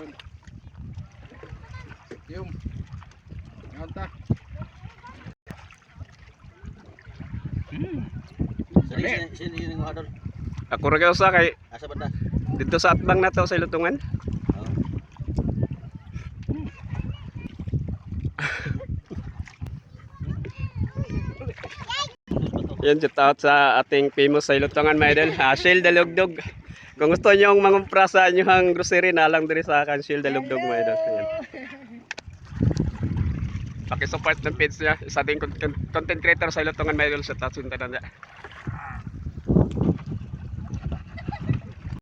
Yun. Yung. Nganta. Sino yung mga doon? Ako rin sa kay Asa banda? dito sa atbang na to sa Lutungan. Oh. Yan, shout out sa ating famous sa Lutungan, mga idol. Shell Dalugdog. Kung gusto nyo mangumpra sa inyong grocery, nalang diri sa akin, Shell Dalugdog, mga idol. Yan. Pakisupport ng page niya. Isa ding content creator sa Lutungan, mga idol. Shout out sa tanan niya.